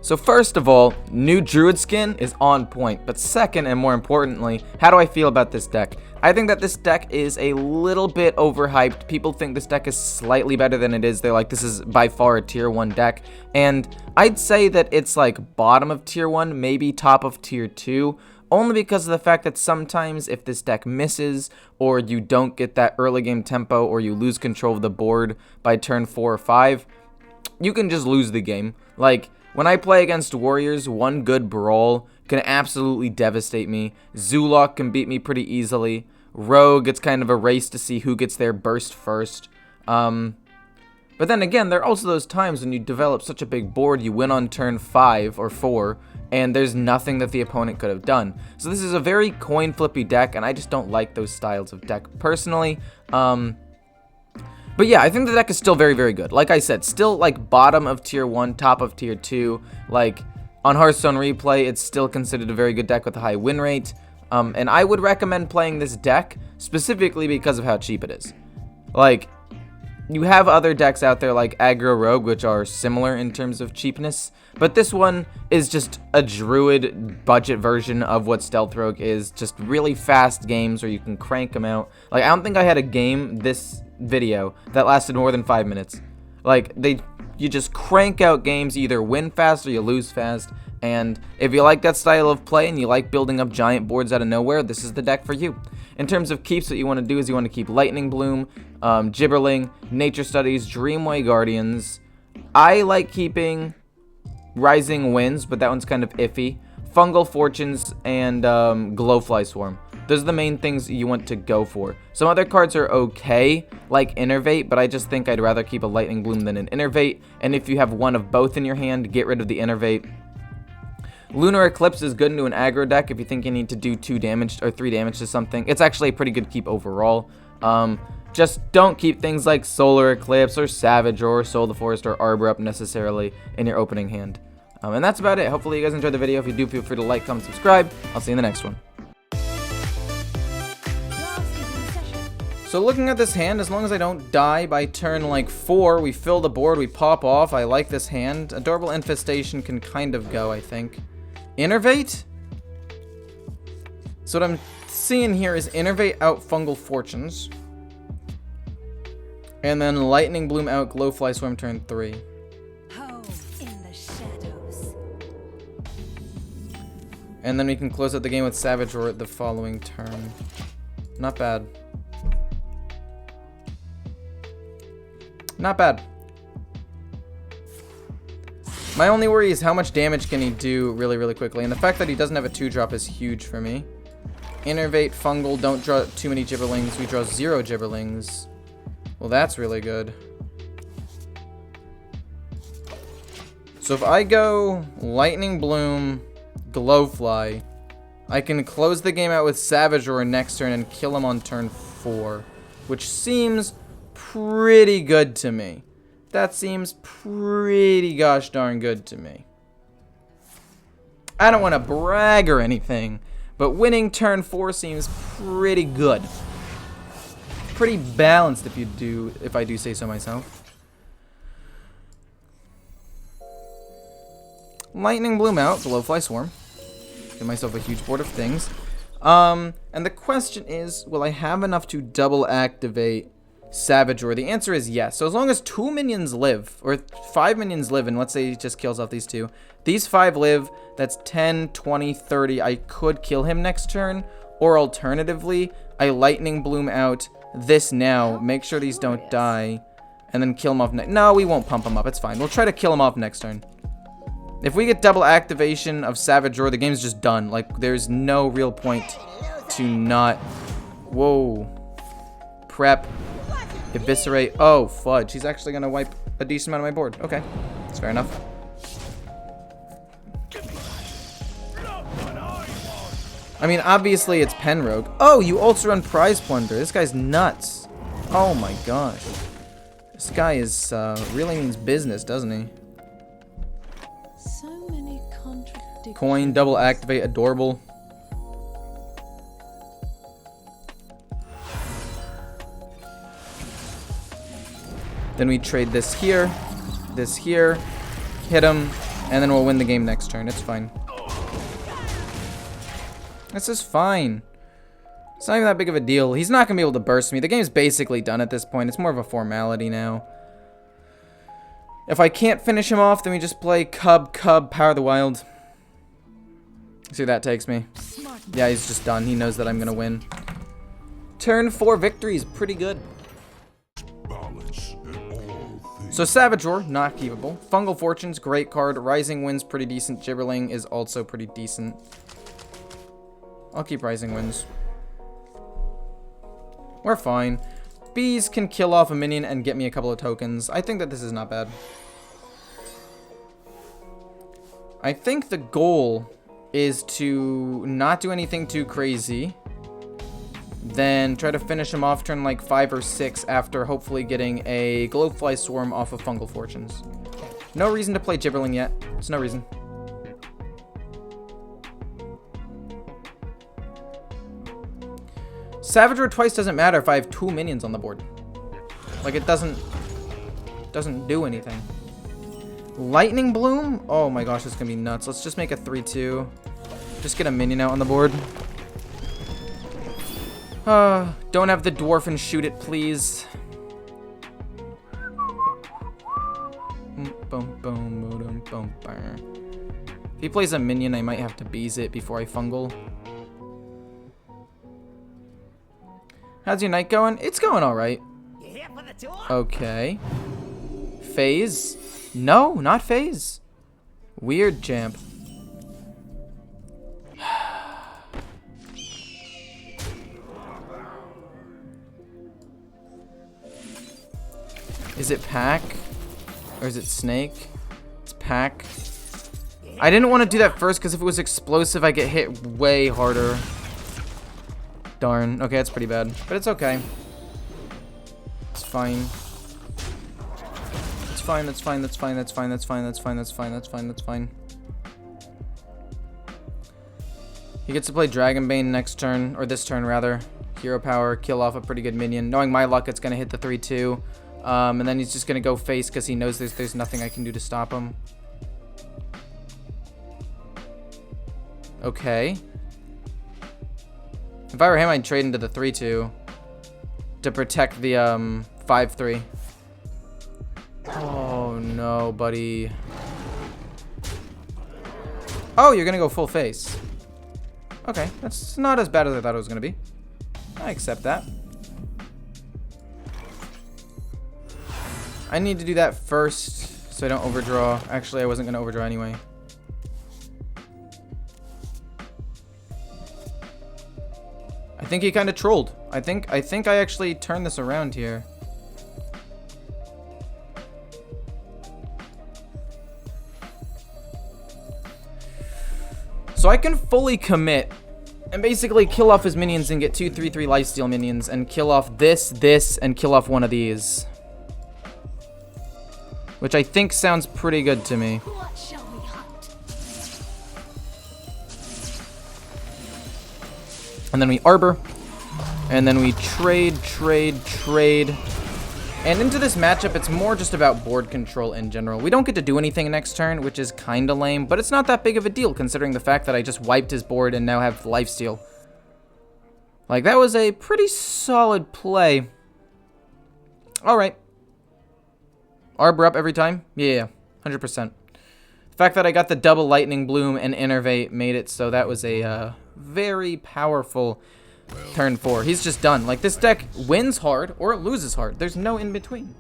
So first of all, new Druid skin is on point, but second and more importantly, how do I feel about this deck? I think that this deck is a little bit overhyped. People think this deck is slightly better than it is. They're like, this is by far a tier 1 deck, and I'd say that it's like bottom of tier 1, maybe top of tier 2, only because of the fact that sometimes if this deck misses, or you don't get that early game tempo, or you lose control of the board by turn 4 or 5, you can just lose the game. Like, when I play against Warriors, one good Brawl can absolutely devastate me. Zulok can beat me pretty easily. Rogue, it's kind of a race to see who gets their burst first. But then again, there are also those times when you develop such a big board, you win on turn 5 or 4, and there's nothing that the opponent could have done. So this is a very coin flippy deck, and I just don't like those styles of deck personally. But yeah, I think the deck is still very, very good. Like I said, still like bottom of tier 1, top of tier 2. Like on Hearthstone Replay, it's still considered a very good deck with a high win rate. And I would recommend playing this deck specifically because of how cheap it is. Like, you have other decks out there like Aggro Rogue, which are similar in terms of cheapness, but this one is just a Druid budget version of what Stealth Rogue is. Just really fast games where you can crank them out. Like, I don't think I had a game this video that lasted more than 5 minutes. Like, you just crank out games, you either win fast or you lose fast. And if you like that style of play and you like building up giant boards out of nowhere, this is the deck for you. In terms of keeps, what you want to do is you want to keep Lightning Bloom, Gibberling, Nature Studies, Dreamway Guardians. I like keeping Rising Winds, but that one's kind of iffy. Fungal Fortunes and Glowfly Swarm. Those are the main things you want to go for. Some other cards are okay, like Innervate, but I just think I'd rather keep a Lightning Bloom than an Innervate. And if you have one of both in your hand, get rid of the Innervate. Lunar Eclipse is good into an aggro deck if you think you need to do 2 damage or 3 damage to something. It's actually a pretty good keep overall. Just don't keep things like Solar Eclipse or Savage or Soul the Forest or Arbor up necessarily in your opening hand. And that's about it. Hopefully you guys enjoyed the video. If you do, feel free to like, comment, subscribe. I'll see you in the next one. So looking at this hand, as long as I don't die by turn like 4, we fill the board, we pop off. I like this hand. Adorable Infestation can kind of go, I think. Innervate? So what I'm seeing here is Innervate out Fungal Fortunes. And then Lightning Bloom out Glowfly Swarm turn 3. In the shadows. And then we can close out the game with Savage Roar the following turn. Not bad. Not bad. My only worry is how much damage can he do really, really quickly. And the fact that he doesn't have a 2-drop is huge for me. Innervate, Fungal, don't draw too many Gibberlings. We draw 0 Gibberlings. Well, that's really good. So if I go Lightning Bloom, Glowfly, I can close the game out with Savage Roar next turn and kill him on turn 4. Which seems pretty good to me. That seems pretty gosh darn good to me. I don't want to brag or anything, but winning turn 4 seems pretty good. Pretty balanced if I do say so myself. Lightning Bloom out, Glowfly Swarm. Get myself a huge board of things. And the question is, will I have enough to double activate Savage Roar? The answer is yes. So as long as 2 minions live, or 5 minions live, and let's say he just kills off these 2. These 5 live, that's 10, 20, 30. I could kill him next turn, or alternatively, I Lightning Bloom out this now, make sure these don't die, and then kill him off next. No, we won't pump him up, it's fine. We'll try to kill him off next turn. If we get double activation of Savage Roar, the game's just done. Like, there's no real point to not... Whoa. Prep. Eviscerate. Oh, fudge. He's actually going to wipe a decent amount of my board. Okay. That's fair enough. I mean, obviously it's Penrogue. Oh, you also run Prize Plunder. This guy's nuts. Oh my gosh. This guy is, really means business, doesn't he? So many contradictions. Coin, double activate, adorable. Then we trade this here, hit him, And then we'll win the game next turn. It's fine. This is fine. It's not even that big of a deal. He's not going to be able to burst me. The game's basically done at this point. It's more of a formality now. If I can't finish him off, then we just play Cub, Power of the Wild. See where that takes me. Yeah, he's just done. He knows that I'm going to win. Turn 4 victory is pretty good. So Savage Roar, not keepable. Fungal Fortunes, great card. Rising Winds, pretty decent. Gibberling is also pretty decent. I'll keep Rising Winds. We're fine. Bees can kill off a minion and get me a couple of tokens. I think that this is not bad. I think the goal is to not do anything too crazy. Then try to finish him off turn like 5 or 6 after hopefully getting a Glowfly Swarm off of Fungal Fortunes. No reason to play Gibberling yet. There's no reason. Savage Roar twice doesn't matter if I have 2 minions on the board. Like, it doesn't do anything. Lightning Bloom? Oh my gosh, this is gonna be nuts. Let's just make a 3-2. Just get a minion out on the board. Don't have the dwarf and shoot it, please. If he plays a minion, I might have to bees it before I fungal. How's your night going? It's going alright. Okay. Phase? No, not phase. Weird champ. Is it pack? Or is it snake? It's pack. I didn't want to do that first because if it was explosive, I get hit way harder. Darn. Okay, that's pretty bad. But it's okay. It's fine. It's fine, that's fine, that's fine, that's fine, that's fine, that's fine, that's fine, that's fine, that's fine. He gets to play Dragonbane next turn, or this turn rather. Hero power, kill off a pretty good minion. Knowing my luck, it's gonna hit the 3-2. And then he's just gonna go face because he knows there's nothing I can do to stop him. Okay. If I were him, I'd trade into the 3-2 to protect the 5-3. Oh no, buddy. Oh, you're gonna go full face. Okay, that's not as bad as I thought it was gonna be. I accept that. I need to do that first so I don't overdraw. Actually, I wasn't gonna overdraw anyway. I think he kind of trolled. I think I actually turned this around here. So I can fully commit and basically kill off his minions and get 2 3/3 lifesteal minions and kill off this, and kill off one of these. Which I think sounds pretty good to me. What shall we hunt? And then we arbor. And then we trade. And into this matchup, it's more just about board control in general. We don't get to do anything next turn, which is kind of lame, but it's not that big of a deal considering the fact that I just wiped his board and now have lifesteal. Like, that was a pretty solid play. Alright. Arbor up every time? Yeah, 100%. The fact that I got the double Lightning Bloom and Innervate made it so that was a very powerful turn 4. He's just done. Like, this deck wins hard or it loses hard. There's no in between.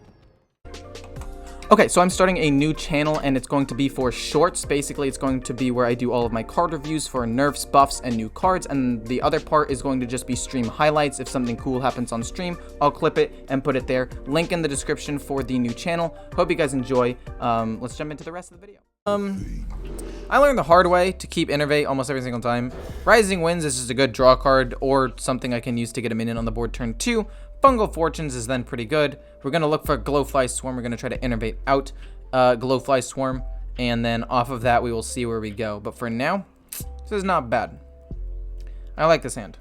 Okay, so I'm starting a new channel and it's going to be for shorts. Basically, it's going to be where I do all of my card reviews for nerfs, buffs, and new cards. And the other part is going to just be stream highlights. If something cool happens on stream, I'll clip it and put it there. Link in the description for the new channel. Hope you guys enjoy. Let's jump into the rest of the video. I learned the hard way to keep Innervate almost every single time. Rising Winds is just a good draw card or something I can use to get a minion on the board turn 2. Fungal Fortunes is then pretty good. We're going to look for Glowfly Swarm. We're going to try to Innervate out Glowfly Swarm. And then off of that, we will see where we go. But for now, this is not bad. I like this hand.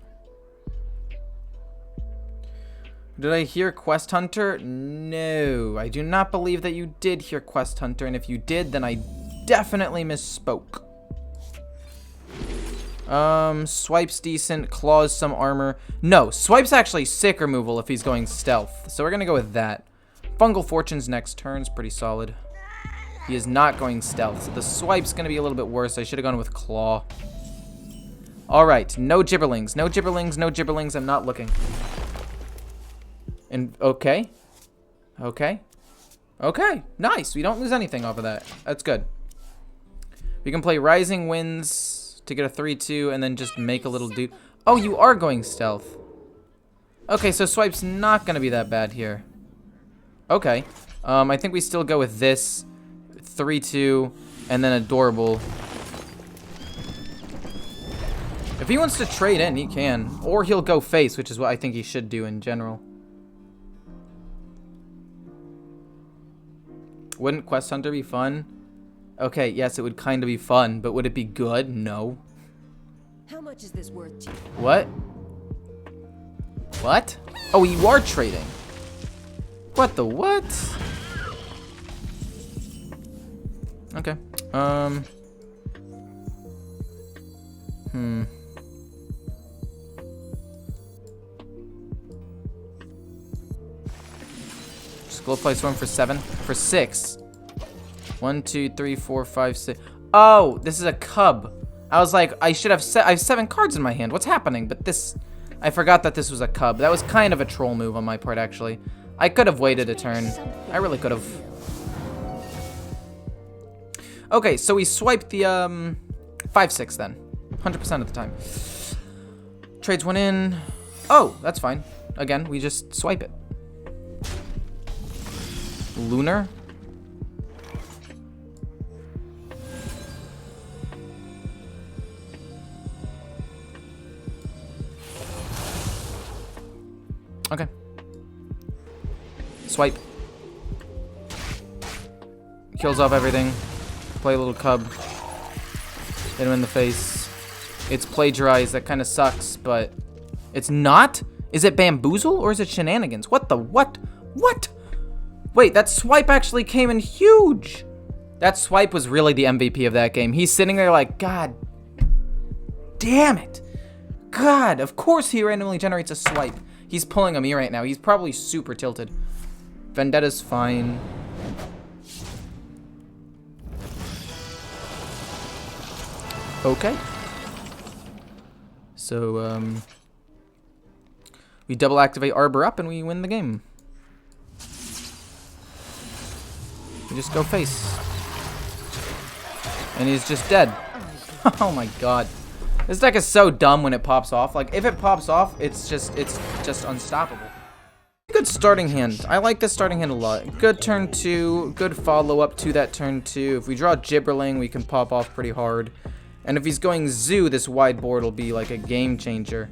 Did I hear Quest Hunter? No, I do not believe that you did hear Quest Hunter. And if you did, then I definitely misspoke. Swipe's decent. Claws some armor. No, Swipe's actually sick removal if he's going stealth. So we're gonna go with that. Fungal Fortune's next turn's pretty solid. He is not going stealth, so the Swipe's gonna be a little bit worse. I should have gone with Claw. Alright, no Gibberlings. No Gibberlings, no Gibberlings. I'm not looking. And, okay. Okay. Okay, nice. We don't lose anything off of that. That's good. We can play Rising Winds to get a 3-2 and then just make a little dude. Oh, you are going stealth. Okay, so Swipe's not gonna be that bad here. Okay. I think we still go with this 3-2 and then Adorable. If he wants to trade in, he can. Or he'll go face, which is what I think he should do in general. Wouldn't Quest Hunter be fun? Okay, yes, it would kind of be fun, but would it be good? No. How much is this worth to you? What? What? Oh, you are trading. What the what? Okay. Just go play Storm for 7. For 6. 1, 2, 3, 4, 5, 6. Oh, this is a cub. I was like, I should have I have 7 cards in my hand. What's happening? But this, I forgot that this was a cub. That was kind of a troll move on my part, actually. I could have waited a turn. I really could have. Okay, so we swiped the 5-6 then. 100% of the time. Trades one in. Oh, that's fine. Again, we just swipe it. Lunar. Okay. Swipe. Kills off everything. Play a little cub. Hit him in the face. It's plagiarized. That kind of sucks, but it's not? Is it bamboozle or is it shenanigans? What the what? What? Wait, that swipe actually came in huge. That swipe was really the MVP of that game. He's sitting there like, God damn it. God, of course he randomly generates a swipe. He's pulling a me right now. He's probably super tilted. Vendetta's fine. Okay. So, we double activate Arbor up and we win the game. We just go face. And he's just dead. Oh my god. This deck is so dumb when it pops off. Like, if it pops off, it's just unstoppable. Good starting hand. I like this starting hand a lot. Good turn 2. Good follow-up to that turn 2. If we draw Gibberling, we can pop off pretty hard. And if he's going Zoo, this wide board will be like a game changer.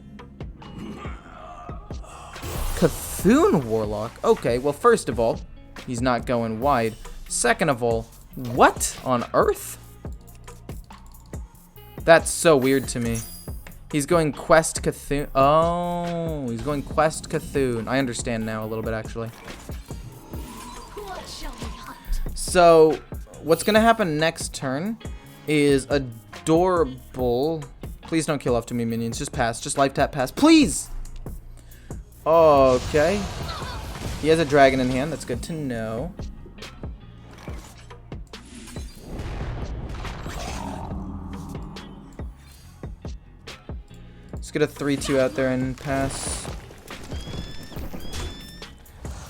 Cthulhu Warlock. Okay, well, first of all, he's not going wide. Second of all, what on earth? That's so weird to me. He's going Quest Cthulhu. Oh, he's going Quest Cthulhu. I understand now a little bit, actually. So, what's going to happen next turn is Adorable. Please don't kill off too many minions. Just pass. Just life tap pass. Please! Okay. He has a dragon in hand. That's good to know. Let's get a 3-2 out there and pass.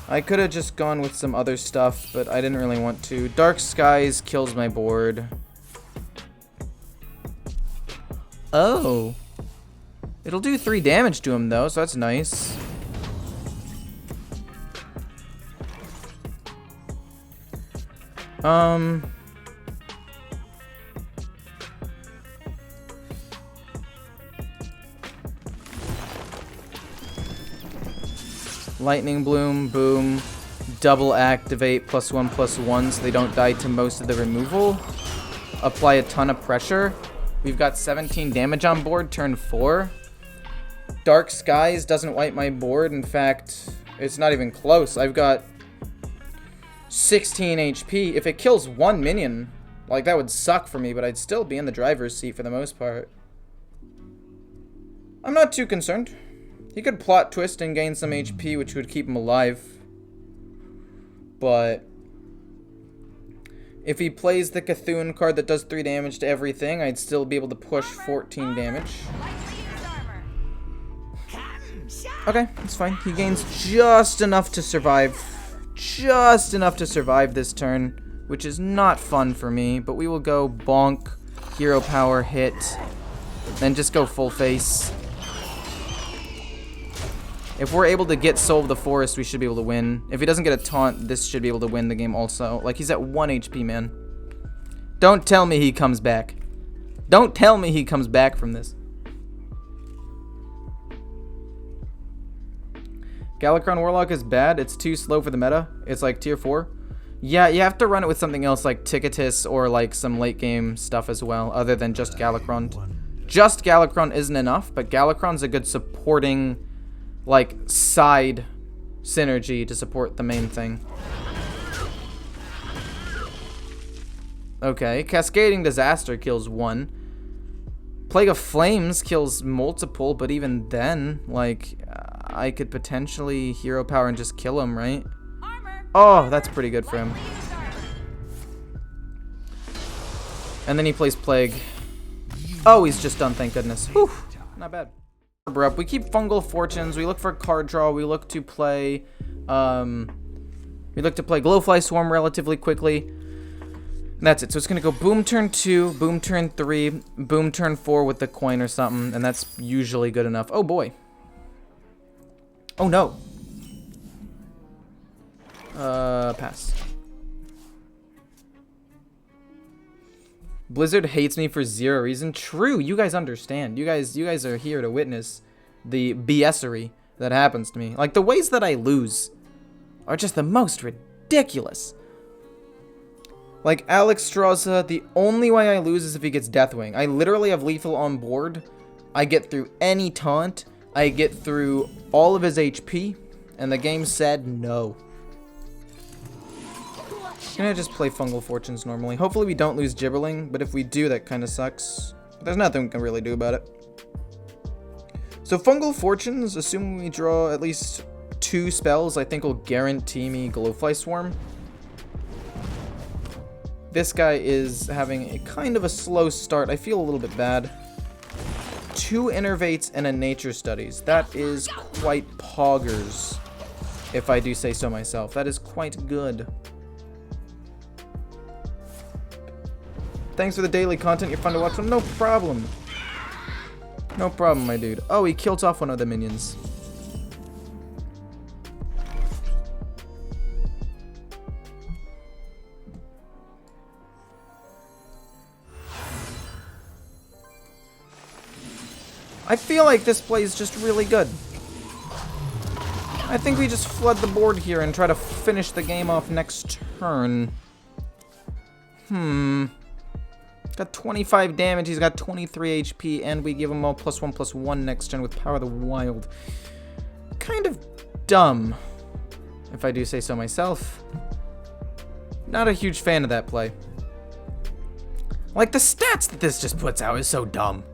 I could have just gone with some other stuff, but I didn't really want to. Dark Skies kills my board. Oh. It'll do 3 damage to him, though, so that's nice. Lightning Bloom, boom. Double activate, +1/+1, so they don't die to most of the removal. Apply a ton of pressure. We've got 17 damage on board, turn 4. Dark Skies doesn't wipe my board. In fact, it's not even close. I've got 16 HP. If it kills one minion, Like, that would suck for me, but I'd still be in the driver's seat for the most part. I'm not too concerned. He could plot twist and gain some HP, which would keep him alive. But if he plays the Cthulhu card that does 3 damage to everything, I'd still be able to push 14 damage. Okay, that's fine. He gains just enough to survive. Just enough to survive this turn, which is not fun for me. But we will go bonk, hero power, hit, then just go full face. If we're able to get Soul of the Forest, we should be able to win. If he doesn't get a taunt, this should be able to win the game also. Like, he's at 1 HP, man. Don't tell me he comes back. Don't tell me he comes back from this. Galakrond Warlock is bad. It's too slow for the meta. It's like tier 4. Yeah, you have to run it with something else like Ticketus or like some late game stuff as well, other than just Galakrond. Just Galakrond isn't enough, but Galakrond's a good supporting, like, side synergy to support the main thing. Okay, Cascading Disaster kills 1. Plague of Flames kills multiple, but even then, like, I could potentially hero power and just kill him, right? Oh, that's pretty good for him. And then he plays Plague. Oh, he's just done, thank goodness. Whew, not bad. Up. We keep Fungal Fortunes. We look for card draw. We look to play Glowfly Swarm relatively quickly. And that's it. So it's gonna go boom turn 2, boom turn 3, boom turn 4 with the coin or something, and that's usually good enough. Oh boy. Oh no. Pass. Blizzard hates me for 0 reason. True, you guys understand. You guys are here to witness the BSery that happens to me. Like, the ways that I lose are just the most ridiculous. Like, Alex Straza, the only way I lose is if he gets Deathwing. I literally have lethal on board. I get through any taunt. I get through all of his HP. And the game said no. I'm gonna just play Fungal Fortunes normally. Hopefully we don't lose Gibberling, but if we do, that kind of sucks. But there's nothing we can really do about it. So Fungal Fortunes, assuming we draw at least 2 spells, I think will guarantee me Glowfly Swarm. This guy is having a kind of a slow start. I feel a little bit bad. 2 Innervates and a Nature Studies. That is quite poggers, if I do say so myself. That is quite good. Thanks for the daily content. You're fun to watch. No problem. No problem, my dude. Oh, he killed off one of the minions. I feel like this play is just really good. I think we just flood the board here and try to finish the game off next turn. Got 25 damage, he's got 23 HP, and we give him all +1/+1 next turn with Power of the Wild. Kind of dumb, if I do say so myself. Not a huge fan of that play. Like, the stats that this just puts out is so dumb.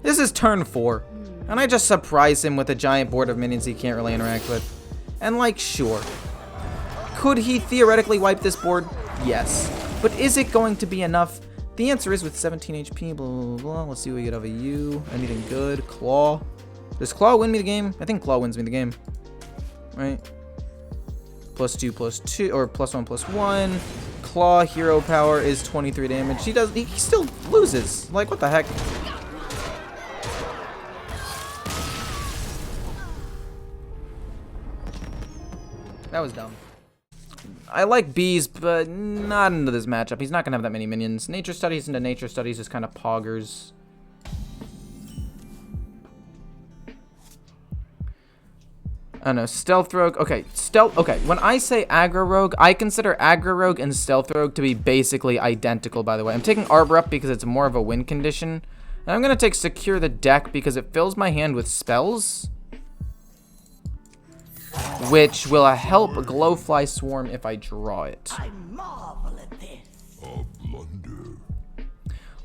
This is turn 4, and I just surprise him with a giant board of minions he can't really interact with. And, like, sure. Could he theoretically wipe this board? Yes. But is it going to be enough? The answer is with 17 HP, blah, blah, blah. Let's see what we get out of you. Anything good? Claw. Does Claw win me the game? I think Claw wins me the game. Right? +2/+2, or +1/+1. Claw hero power is 23 damage. He still loses. Like, what the heck? That was dumb. I like bees, but not into this matchup. He's not going to have that many minions. Nature Studies into Nature Studies is kind of poggers. I don't know. Stealth Rogue. Okay, Okay, when I say Aggro Rogue, I consider Aggro Rogue and Stealth Rogue to be basically identical, by the way. I'm taking Arbor up because it's more of a win condition. And I'm going to take Secure the Deck because it fills my hand with spells, which will help Glowfly Swarm if I draw it. I marvel at this. A blunder.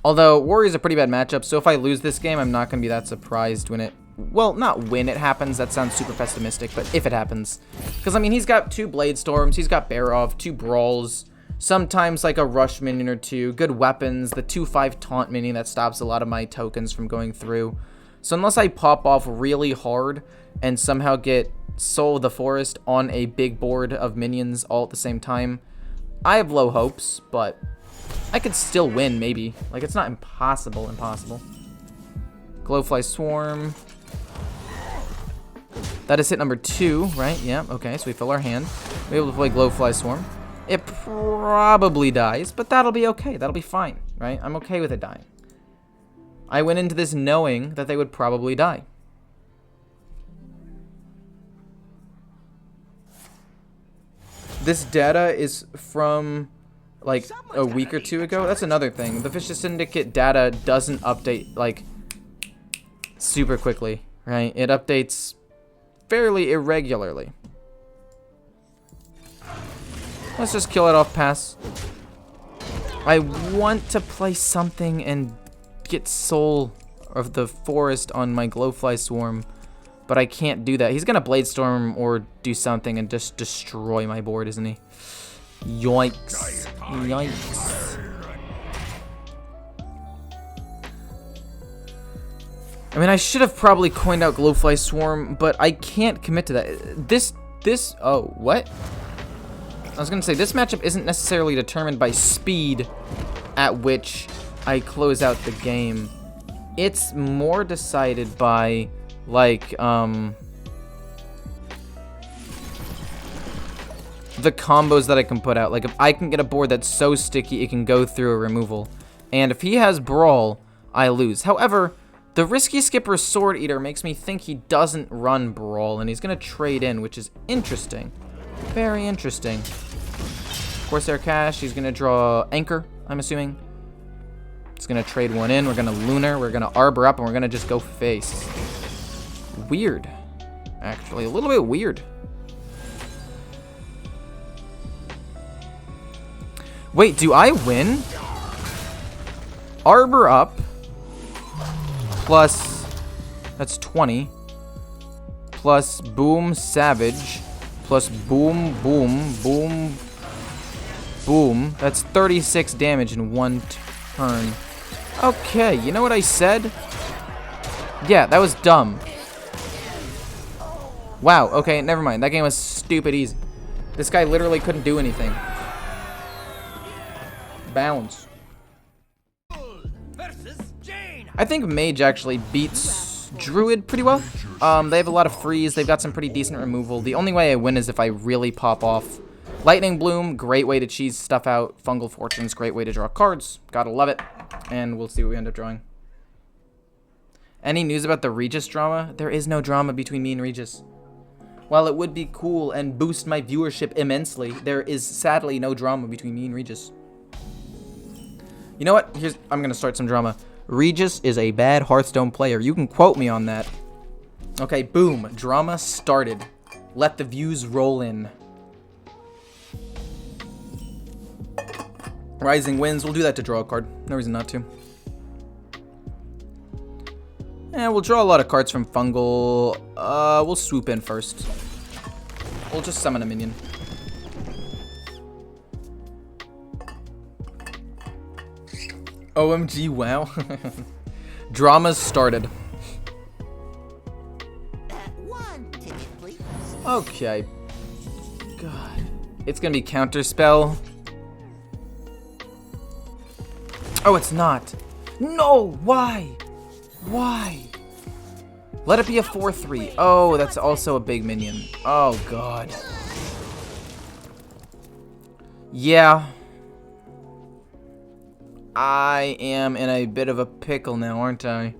Although, Warrior's a pretty bad matchup, so if I lose this game, I'm not going to be that surprised when it... Well, not when it happens, that sounds super pessimistic, but if it happens. Because, I mean, he's got 2 Blade Storms, he's got Barov, 2 Brawls, sometimes like a Rush minion or 2, good weapons, the 2/5 Taunt minion that stops a lot of my tokens from going through. So unless I pop off really hard and somehow get Soul of the Forest on a big board of minions all at the same time, I have low hopes, but I could still win, maybe. Like, it's not impossible. Glowfly Swarm. That is hit number 2, right? Yeah, okay, so we fill our hand. We're able to play Glowfly Swarm. It probably dies, but that'll be okay. That'll be fine, right? I'm okay with it dying. I went into this knowing that they would probably die. This data is from like a week or 2 ago. That's another thing. The Vicious Syndicate data doesn't update like super quickly, right? It updates fairly irregularly. Let's just kill it off pass. I want to play something and get Soul of the Forest on my Glowfly Swarm, but I can't do that. He's gonna Blade Storm or do something and just destroy my board, isn't he? Yikes. Yikes. I mean, I should have probably coined out Glowfly Swarm, but I can't commit to that. Oh, what? I was gonna say, this matchup isn't necessarily determined by speed at which I close out the game. It's more decided by, like, the combos that I can put out. Like, if I can get a board that's so sticky it can go through a removal. And if he has Brawl, I lose. However, the Risky Skipper's Sword Eater makes me think he doesn't run Brawl, and he's going to trade in, which is interesting. Very interesting. Corsair Cash, he's going to draw Anchor, I'm assuming. He's going to trade one in, we're going to Lunar, we're going to Arbor up, and we're going to just go face. Weird. Actually, a little bit weird. Wait, do I win? Arbor up. Plus, that's 20. Plus Boom Savage. Plus Boom, Boom, Boom, Boom. That's 36 damage in 1 turn. Okay, you know what I said? Yeah, that was dumb. Wow, okay, never mind. That game was stupid easy. This guy literally couldn't do anything. Bounce. I think Mage actually beats Druid pretty well. They have a lot of freeze. They've got some pretty decent removal. The only way I win is if I really pop off. Lightning Bloom, great way to cheese stuff out. Fungal Fortunes, great way to draw cards. Gotta love it. And we'll see what we end up drawing. Any news about the Regis drama? There is no drama between me and Regis. While it would be cool and boost my viewership immensely, there is sadly no drama between me and Regis. You know what? I'm gonna start some drama. Regis is a bad Hearthstone player. You can quote me on that. Okay, boom. Drama started. Let the views roll in. Rising Winds. We'll do that to draw a card. No reason not to. And we'll draw a lot of cards from Fungal. We'll swoop in first. We'll just summon a minion. OMG, wow. Drama's started. Okay. God. It's gonna be Counterspell. Oh, it's not. No, why? Why? Let it be a 4/3. Oh, that's also a big minion. Oh, God. Yeah. I am in a bit of a pickle now, aren't I?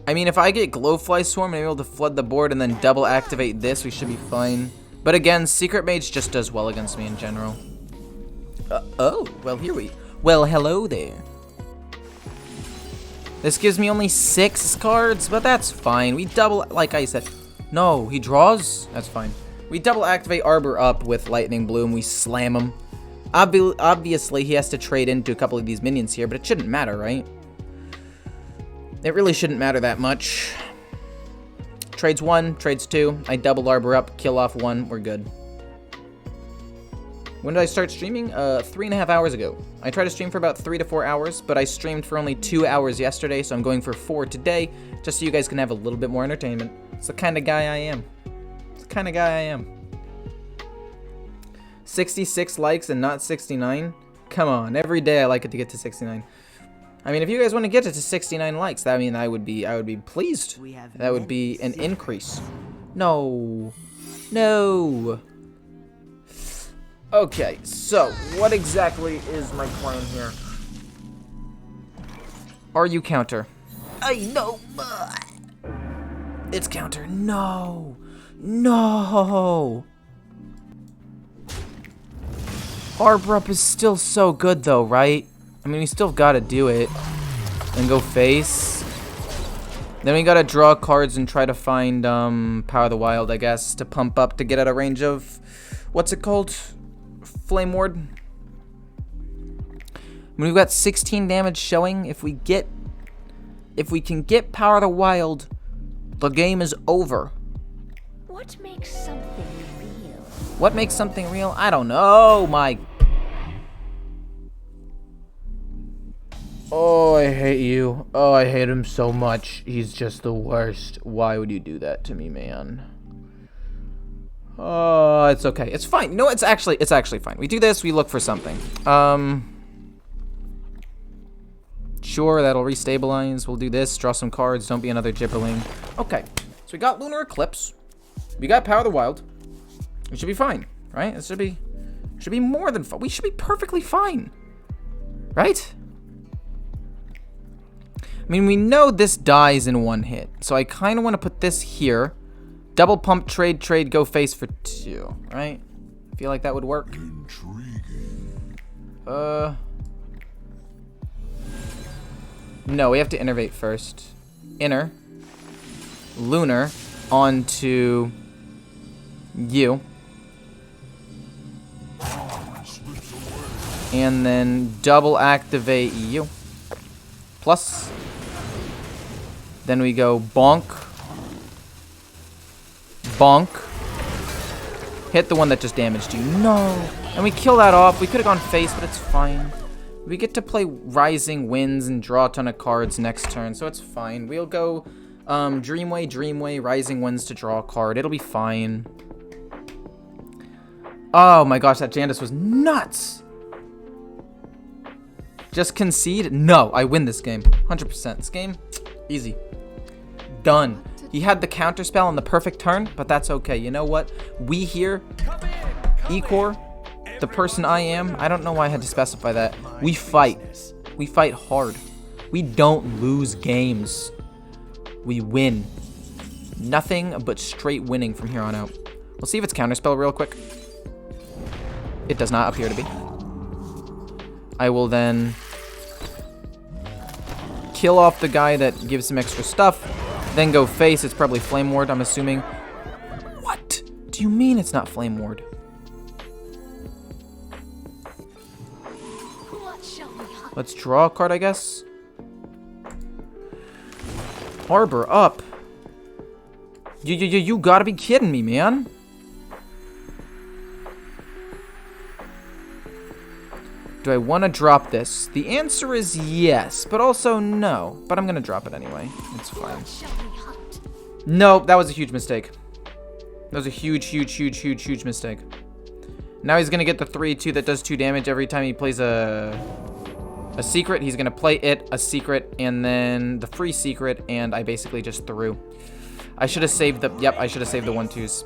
I mean, if I get Glowfly Swarm and I'm able to flood the board and then double activate this, we should be fine. But again, Secret Mage just does well against me in general. Oh, well, well, hello there. This gives me only 6 cards, but that's fine. We double, like I said. No, he draws? That's fine. We double activate Arbor up with Lightning Bloom. We slam him. Obviously, he has to trade into a couple of these minions here, but it shouldn't matter, right? It really shouldn't matter that much. Trades 1, trades 2. I double Arbor up, kill off 1. We're good. When did I start streaming? 3.5 hours ago. I try to stream for about 3 to 4 hours, but I streamed for only 2 hours yesterday, so I'm going for 4 today, just so you guys can have a little bit more entertainment. It's the kind of guy I am. It's the kind of guy I am. 66 likes and not 69? Come on, every day I like it to get to 69. I mean, if you guys want to get it to 69 likes, I mean, I would be pleased. That would be an increase. No. No. Okay, so what exactly is my plan here? Are you counter? I know. It's counter. No. No. Arbor up is still so good though, right? I mean, we still gotta do it. And go face. Then we gotta draw cards and try to find Power of the Wild, I guess, to pump up to get out of range of, what's it called? Flame Ward. I mean, we've got 16 damage showing. If we can get Power of the Wild, the game is over. What makes something real? What makes something real? I don't know. My. Oh, I hate you. Oh, I hate him so much. He's just the worst. Why would you do that to me, man? Oh, it's okay. It's fine. No, it's actually fine. We do this, we look for something. Sure, that'll restabilize. We'll do this, draw some cards, don't be another Gibberling. Okay, so we got Lunar Eclipse. We got Power of the Wild. We should be fine, right? It should be more than fine. We should be perfectly fine. Right? I mean, we know this dies in 1 hit, so I kind of want to put this here. Double pump, trade, go face for 2, right? I feel like that would work. Intriguing. No, we have to innervate first. Inner. Lunar. Onto you. And then double activate you. Plus. Then we go bonk. Bonk. Hit the one that just damaged you. No. And we kill that off. We could have gone face, but it's fine. We get to play Rising Winds and draw a ton of cards next turn, so it's fine. We'll go Dreamway, Rising Winds to draw a card. It'll be fine. Oh my gosh, that Jandice was nuts. Just concede? No, I win this game. 100%. This game, easy. Done. He had the counter spell on the perfect turn, but that's okay. You know what? We here, Ecor, the person I am, I don't know why I had to specify that. We fight. We fight hard. We don't lose games. We win. Nothing but straight winning from here on out. We'll see if it's counterspell real quick. It does not appear to be. I will then kill off the guy that gives him extra stuff. Then go face. It's probably Flame Ward, I'm assuming. What do you mean it's not Flame Ward? Let's draw a card, I guess. Arbor up. You gotta be kidding me, man. Do I want to drop this? The answer is yes, but also no. But I'm gonna drop it anyway. It's fine. No, that was a huge mistake. That was a huge mistake. Now he's gonna get the 3/2 that does 2 damage every time he plays a secret. He's gonna play it, a secret, and then the free secret, and I basically just threw. I should have saved the, yep, I should have saved the 1/2s.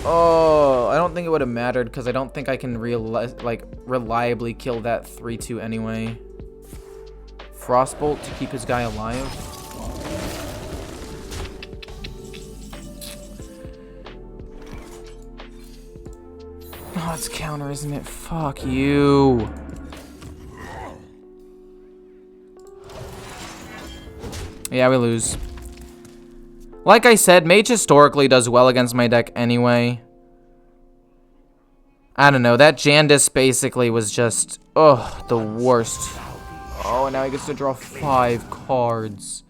Oh, I don't think it would have mattered because I don't think I can reliably kill that 3/2 anyway. Frostbolt to keep his guy alive. Oh, it's counter, isn't it? Fuck you. Yeah, we lose. Like I said, Mage historically does well against my deck anyway. I don't know. That Jandis basically was just, oh, the worst. Oh, and now he gets to draw 5 cards.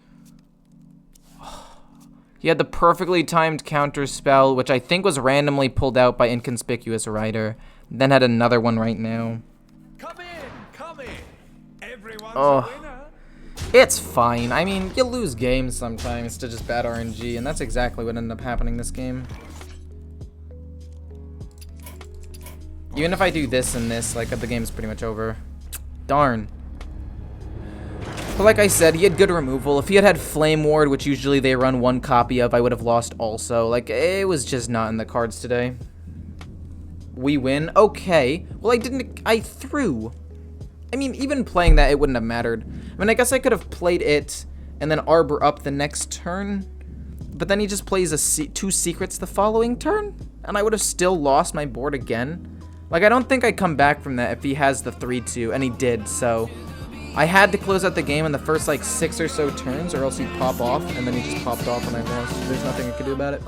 He had the perfectly timed counter spell, which I think was randomly pulled out by Inconspicuous Rider. Then had another one right now. Come in. Everyone's Oh. a winner. It's fine. I mean, you lose games sometimes to just bad RNG, and that's exactly what ended up happening this game. Even if I do this and this, like, the game's pretty much over. Darn. But like I said, he had good removal. If he had Flame Ward, which usually they run 1 copy of, I would have lost also. Like, it was just not in the cards today. We win? Okay. Well, I threw. I mean, even playing that, it wouldn't have mattered. I mean, I guess I could have played it and then Arbor up the next turn. But then he just plays 2 secrets the following turn. And I would have still lost my board again. Like, I don't think I come back from that if he has the 3-2. And he did, so I had to close out the game in the first, like, 6 or so turns, or else he'd pop off, and then he just popped off and I lost. There's nothing I could do about it.